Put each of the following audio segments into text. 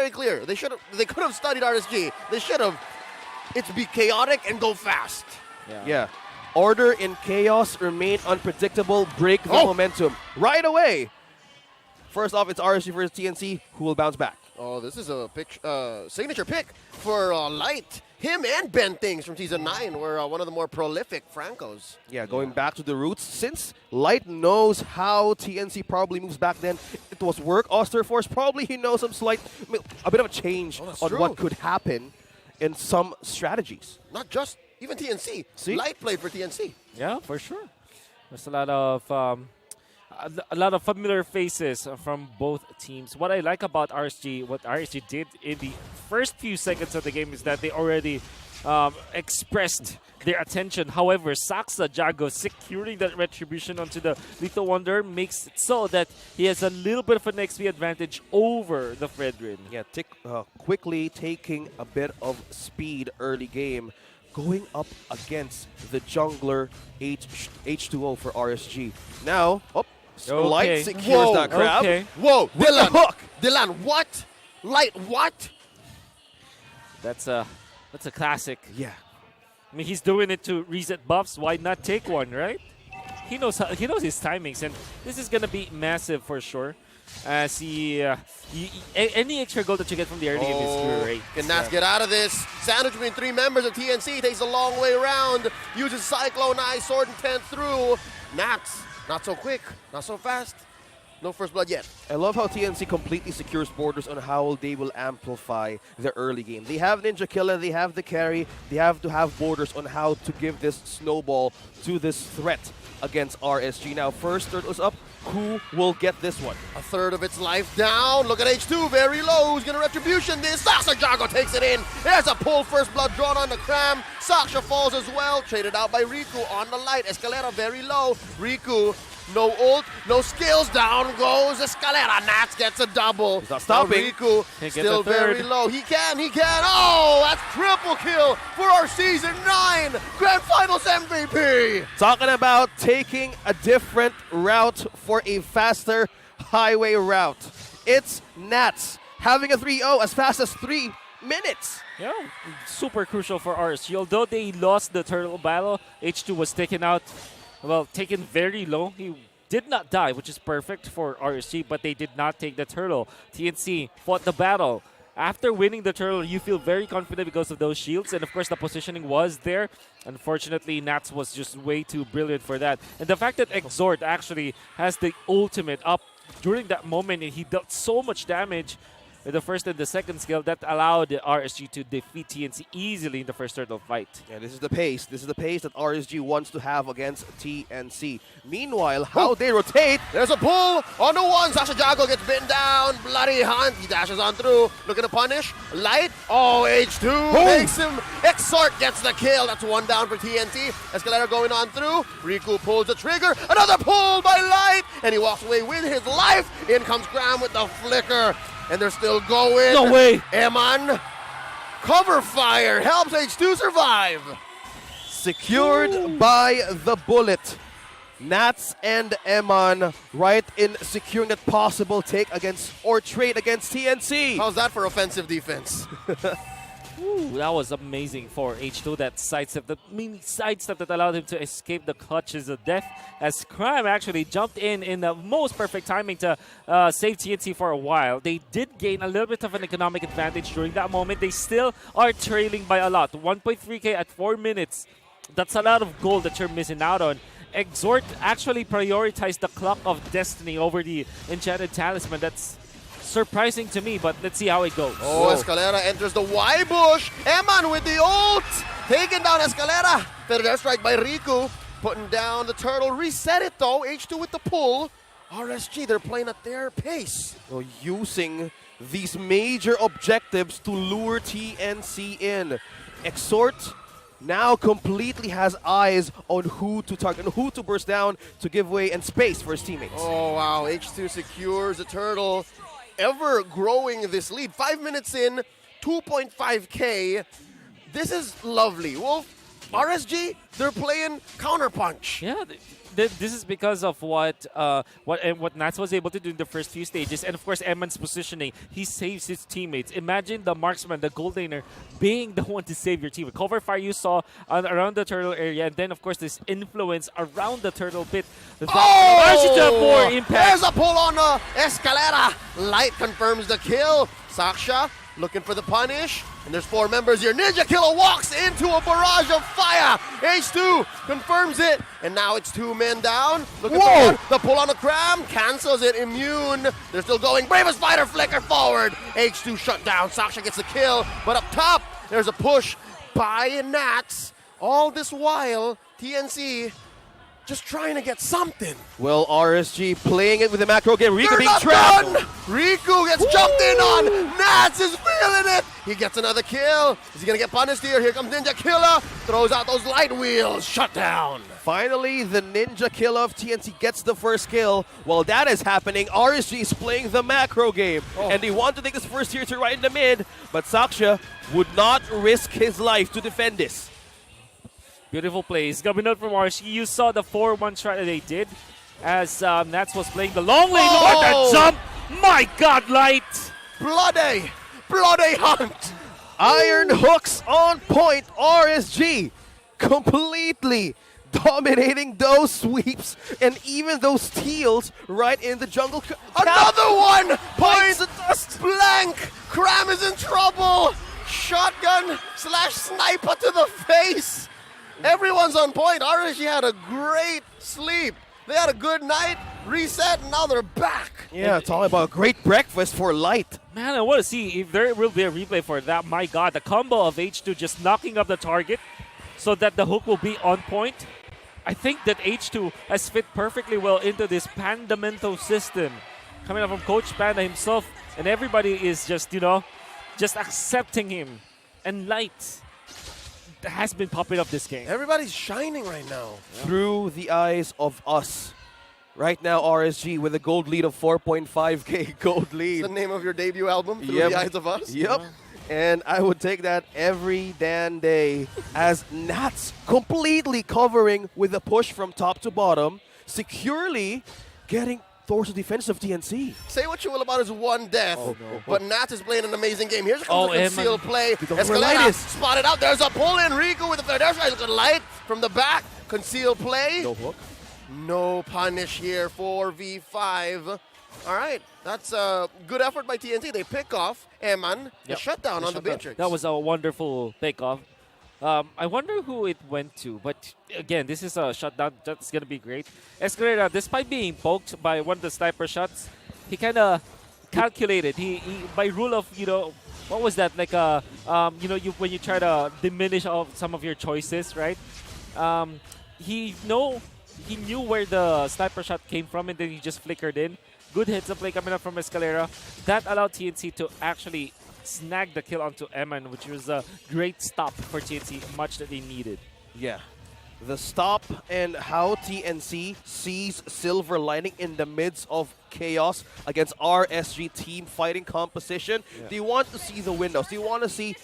very clear. They could have studied RSG. They should have. It's be chaotic and go fast. Yeah. Order in chaos, remain unpredictable, break the momentum right away. First off, it's RSG versus TNC. Who will bounce back? Oh, this is a signature pick for Light. Him and Ben Things from Season 9 were one of the more prolific Francos. Yeah, going back to the roots. Since Light knows how TNC probably moves back then, it was work. Osterforce, probably he knows a bit of a change on what could happen in some strategies. Not just, even TNC. See? Light played for TNC. Yeah, for sure. There's a lot of familiar faces from both teams. What I like about RSG, what RSG did in the first few seconds of the game is that they already expressed their attention. However, Saxa Jago securing that retribution onto the Lethal Wonder makes it so that he has a little bit of an XP advantage over the Fredrin. Yeah, quickly taking a bit of speed early game, going up against the jungler H2O for RSG. Now, Light secures that grab. Okay. Whoa, With the hook. Dylan, what? Light, what? That's a classic. Yeah. I mean, he's doing it to reset buffs. Why not take one, right? He knows his timings, and this is gonna be massive for sure. As any extra gold that you get from the early game is great. Can Nats get out of this? Sandwich between three members of TNC takes a long way around. Uses Cyclone Eye, Sword Intent through. Nats, not so quick, not so fast. No first blood yet. I love how TNC completely secures borders on how they will amplify the early game. They have Ninja Killer, they have the carry, they have to have borders on how to give this snowball to this threat against RSG. Now, first turtles up. Who will get this one? A third of its life down. Look at H2, very low. Who's going to retribution this? Saxa Jago takes it in. There's a pull, first blood drawn on the Cram. Saksha falls as well. Traded out by Riku on the Light. Escalera very low. Riku, no ult, no skills. Down goes Escalera. Nats gets a double. He's not stopping. Now Riku still very low. He can. Oh, that's triple kill for our Season 9 Grand Finals MVP. Talking about taking a different route for a faster highway route. It's Nats having a 3-0 as fast as 3 minutes. Yeah, super crucial for RSG. Although they lost the turtle battle, H2 was taken out, taken very low. He did not die, which is perfect for RSG, but they did not take the turtle. TNC fought the battle. After winning the turtle, you feel very confident because of those shields, and of course the positioning was there. Unfortunately, Nats was just way too brilliant for that. And the fact that Exhort actually has the ultimate up during that moment, and he dealt so much damage with the first and the second skill, that allowed RSG to defeat TNC easily in the first turtle fight. Yeah, this is the pace. This is the pace that RSG wants to have against TNC. Meanwhile, how they rotate. There's a pull on the one. Sasha Jago gets bitten down. Bloody Hunt. He dashes on through. Looking to punish. Light. Oh, H2 makes him. Exhort gets the kill. That's one down for TNT. Escalator going on through. Riku pulls the trigger. Another pull by Light. And he walks away with his life. In comes Graham with the flicker. And they're still going. No way. Eman. Cover fire. Helps H2 survive. Secured by the bullet. Nats and Eman right in securing that possible take against or trade against TNC. How's that for offensive defense? Ooh, that was amazing for H2. That sidestep, the mini sidestep that allowed him to escape the clutches of death, as Crime actually jumped in the most perfect timing to save TNT for a while. They did gain a little bit of an economic advantage during that moment. They still are trailing by a lot. 1.3k at 4 minutes. That's a lot of gold that you're missing out on. Exhort actually prioritized the Clock of Destiny over the Enchanted Talisman. That's surprising to me, but let's see how it goes. Oh, whoa. Escalera enters the Y bush. Eman with the ult. Taking down Escalera. Fair strike by Riku. Putting down the turtle. Reset it though. H2 with the pull. RSG, they're playing at their pace. So using these major objectives to lure TNC in. Exhort now completely has eyes on who to target, who to burst down to give way and space for his teammates. Oh, wow. H2 secures the turtle. Ever growing this lead. 5 minutes in, 2.5k. This is lovely. Wolf, RSG, they're playing counterpunch. Yeah, this is because of what Nats was able to do in the first few stages, and of course Eman's positioning. He saves his teammates. Imagine the marksman, the gold laner, being the one to save your team. Cover fire you saw around the turtle area, and then of course this influence around the turtle pit. That should have more impact. There's a pull on Escalera. Light confirms the kill. Saksha looking for the punish. And there's 4 members here. Ninja Killer walks into a barrage of fire. H2 confirms it. And now it's 2 men down. Looking for one. The pull on the Cram cancels it. Immune. They're still going. Bravest Fighter flicker forward. H2 shut down. Saksha gets the kill. But up top, there's a push by Nats. All this while, TNC just trying to get something. Well, RSG playing it with the macro game. Riku They're being not trapped. done. Riku gets jumped in on. Nats is feeling it. He gets another kill. Is he going to get punished here? Here comes Ninja Killer. Throws out those light wheels. Shut down. Finally, the Ninja Kill of TNC gets the first kill. While that is happening, RSG is playing the macro game. And they want to take this first tier to right in the mid. But Saksha would not risk his life to defend this. Beautiful plays coming out from RSG. You saw the 4-1 strat that they did as Nats was playing the long lane. Look at that jump! My God, Light! Bloody hunt. Iron hooks on point. RSG completely dominating those sweeps and even those steals right in the jungle. Another one. Points Point blank. Cram is in trouble. Shotgun / sniper to the face. Everyone's on point. RSG had a great sleep. They had a good night, reset, and now they're back. Yeah, it's all about a great breakfast for Light. Man, I want to see if there will be a replay for that. My God, the combo of H2 just knocking up the target so that the hook will be on point. I think that H2 has fit perfectly well into this Pandamento system. Coming up from Coach Panda himself, and everybody is just, just accepting him. And Light has been popping up this game. Everybody's shining right now. Through the eyes of us. Right now, RSG with a gold lead of 4.5k gold lead. The name of your debut album, Through the Eyes of Us? Yep. And I would take that every damn day as Nats completely covering with a push from top to bottom, securely getting towards the defense of TNC. Say what you will about his one death, but Nats is playing an amazing game. Here's a concealed play. Light Escalera is spotted out. There's a pull in. Riku with the third. There's a Light from the back. Concealed play. no hook. No punish here, 4v5. All right, that's a good effort by TNC. They pick off Eman. The shutdown on the Matrix. That was a wonderful takeoff. I wonder who it went to, but again, this is a shutdown. That's going to be great. Escalera, despite being poked by one of the sniper shots, he kind of calculated. He by rule of, what was that? Like, when you try to diminish some of your choices, right? He knew where the sniper shot came from, and then he just flickered in. Good hits of play coming up from Escalera. That allowed TNC to actually snag the kill onto Eman, which was a great stop for TNC, much that they needed. Yeah. The stop and how TNC sees silver lining in the midst of chaos against RSG team fighting composition. Yeah. They want to see the windows. They want to see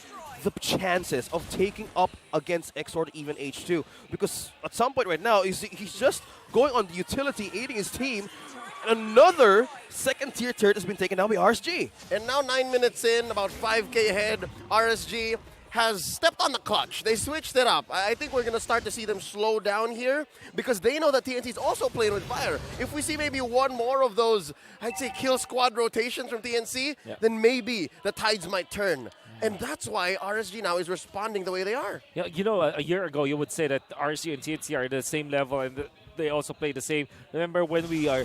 the chances of taking up against Exort, even H2. Because at some point right now, he's just going on the utility, aiding his team. Another second-tier turret has been taken down by RSG. And now 9 minutes in, about 5k ahead, RSG has stepped on the clutch. They switched it up. I think we're going to start to see them slow down here because they know that TNT is also playing with fire. If we see maybe one more of those, I'd say, kill squad rotations from TNC, then maybe the tides might turn. And that's why RSG now is responding the way they are. Yeah, a year ago, you would say that RSG and TNC are at the same level and they also play the same. Remember when we are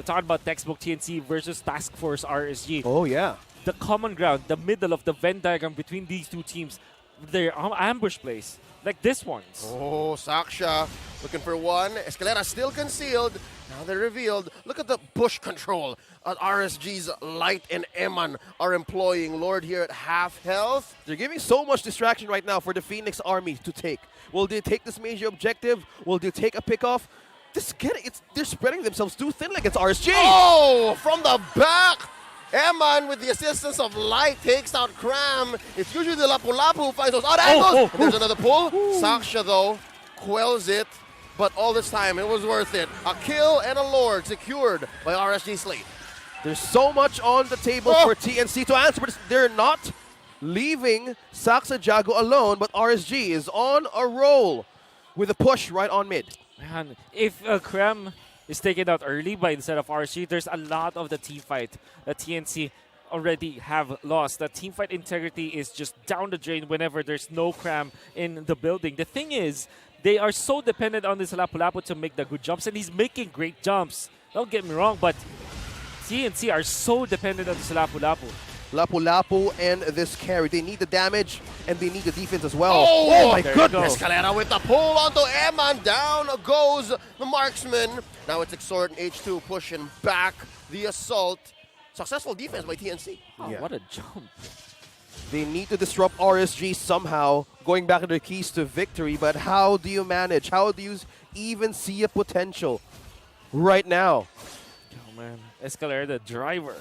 talking about textbook TNC versus Task Force RSG? Oh, yeah. The common ground, the middle of the Venn diagram between these two teams, their ambush plays, like this one's. Oh, Saksha looking for one. Escalera still concealed. Now they're revealed. Look at the bush control RSG's Light and Eman are employing. Lord here at half health. They're giving so much distraction right now for the Phoenix Army to take. Will they take this major objective? Will they take a pickoff? They're spreading themselves too thin against RSG. Oh, from the back. Eman, with the assistance of Light, takes out Cram. It's usually the Lapu-Lapu who finds those odd angles. And there's another pull. Saksha, though, quells it. But all this time, it was worth it. A kill and a Lord secured by RSG SLATE. There's so much on the table for TNC to answer, but they're not leaving Saksa Jago alone, but RSG is on a roll with a push right on mid. Man, if Krem is taken out early by instead of RSG, there's a lot of the team fight that TNC already have lost. The team fight integrity is just down the drain whenever there's no Cram in the building. The thing is, they are so dependent on this Lapu-Lapu to make the good jumps, and he's making great jumps. Don't get me wrong, but TNC are so dependent on this Lapu-Lapu. Lapu-Lapu and this carry, they need the damage and they need the defense as well. Oh, my goodness! Escalera with the pull onto Eman. Down goes the marksman. Now it's Exort and H2 pushing back the assault. Successful defense by TNC. Oh, Yeah. what a jump. They need to disrupt RSG somehow, going back to their keys to victory, but how do you manage? How do you even see a potential right now? Oh man, Escalera, the driver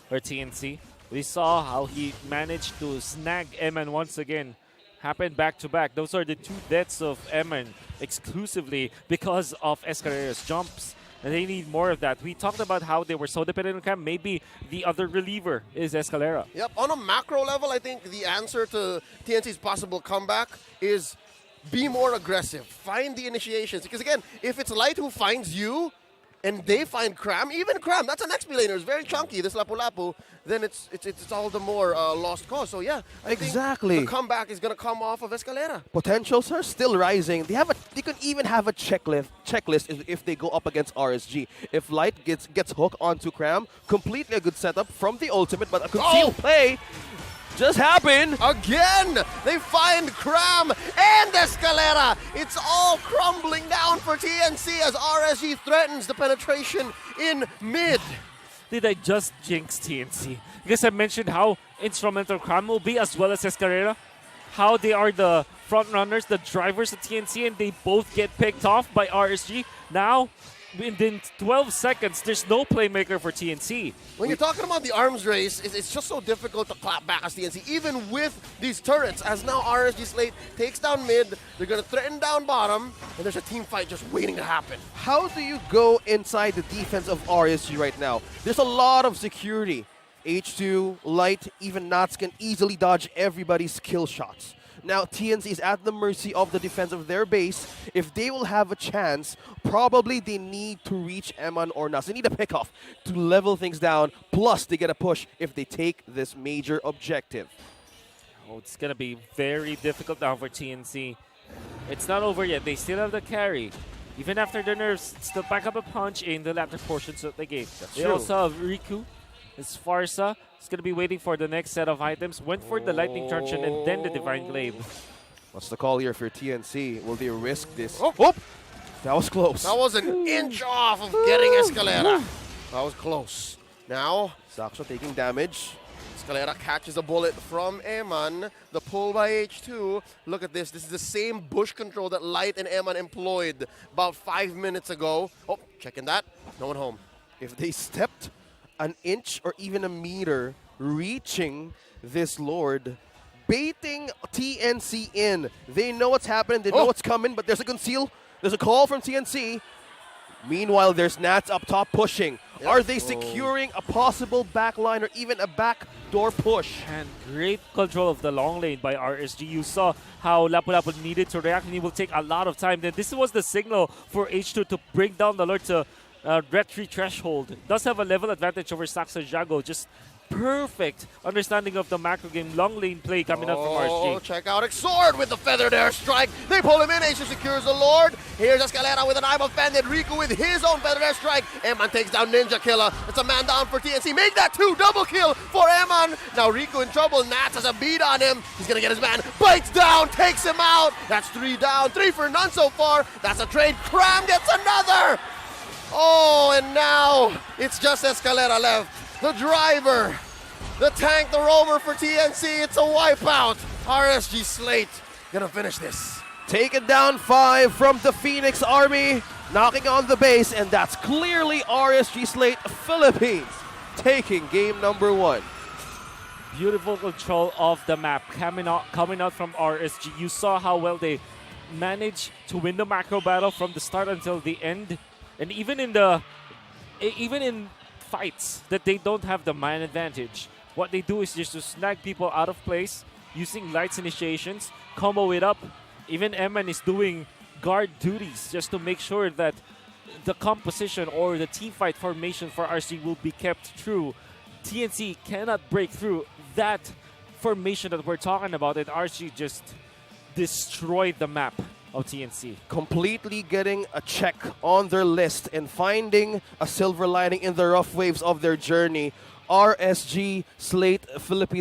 for TNC. We saw how he managed to snag Eman once again. Happened back to back. Those are the two deaths of Eman exclusively because of Escalera's jumps. And they need more of that. We talked about how they were so dependent on Cam. Maybe the other reliever is Escalera. Yep, on a macro level, I think the answer to TNC's possible comeback is be more aggressive. Find the initiations. Because again, if it's Light who finds you, and they find Cram, even Cram, that's an XP laner, it's very chunky, this Lapu-Lapu, then it's all the more lost cause. So yeah, I Exactly. think the comeback is going to come off of Escalera. Potentials are still rising. They can even have a checklist if they go up against RSG. If Light gets hooked onto Cram, completely a good setup from the ultimate, but a concealed play just happened. Again, they find Cram and Escalera. It's all crumbling down for TNC as RSG threatens the penetration in mid. Did I just jinx TNC? Because I mentioned how instrumental Cram will be as well as Escalera. How they are the front runners, the drivers of TNC, and they both get picked off by RSG. Now, within 12 seconds, there's no playmaker for TNC. When you're talking about the arms race, it's just so difficult to clap back as TNC, even with these turrets, as now RSG SLATE takes down mid, they're going to threaten down bottom, and there's a team fight just waiting to happen. How do you go inside the defense of RSG right now? There's a lot of security. H2, Light, even Nats can easily dodge everybody's kill shots. Now, TNC is at the mercy of the defense of their base. If they will have a chance, probably they need to reach Eman or Nas. They need a pickoff to level things down. Plus, they get a push if they take this major objective. Oh, it's going to be very difficult now for TNC. It's not over yet. They still have the carry. Even after the nerfs, still back up a punch in the latter portions of the game. They true. also have Riku. It's Farsa. It's going to be waiting for the next set of items. Went for the Lightning Truncheon and then the Divine Glaive. What's the call here for TNC? Will they risk this? Oh! That was close. That was an inch off of getting Escalera. That was close. Now, Saksha taking damage. Escalera catches a bullet from Eman. The pull by H2. Look at this. This is the same bush control that Light and Eman employed about 5 minutes ago. Oh, checking that. No one home. If they stepped an inch or even a meter reaching this Lord, baiting TNC in. They know what's happening, they know what's coming, but there's a conceal, there's a call from TNC. Meanwhile, there's Nats up top pushing. Yep. Are they securing a possible backline or even a backdoor push? And great control of the long lane by RSG. You saw how Lapu-Lapu needed to react, and it will take a lot of time. Then this was the signal for H2 to bring down the Lord to red 3 threshold. Does have a level advantage over Saksa Jago. Just perfect understanding of the macro game. Long lane play coming out from RSG. Check out Exort with the feathered airstrike. They pull him in. H2 secures the Lord. Here's Escalera with an eye offended. Riku with his own feathered airstrike. Eman takes down Ninja Killer. It's a man down for TNC. Make that 2 double kill for Eman. Now Riku in trouble. Nats has a beat on him. He's going to get his man. Bites down. Takes him out. That's 3 down. 3 for none so far. That's a trade. Cram gets another. Oh, and now it's just Escalera left. The driver, the tank, the roamer for TNC. It's a wipeout. RSG SLATE gonna finish this. Taken down 5 from the Phoenix Army, knocking on the base, and that's clearly RSG SLATE Philippines taking game number 1. Beautiful control of the map coming out from RSG. You saw how well they managed to win the macro battle from the start until the end, and even in fights that they don't have the man advantage, what they do is just to snag people out of place using lights initiations, combo it up. Even Eman is doing guard duties just to make sure that the composition or the team fight formation for RSG will be kept true. TNC cannot break through that formation that we're talking about, and RSG just destroyed the map of TNC. Completely getting a check on their list and finding a silver lining in the rough waves of their journey. RSG SLATE Philippines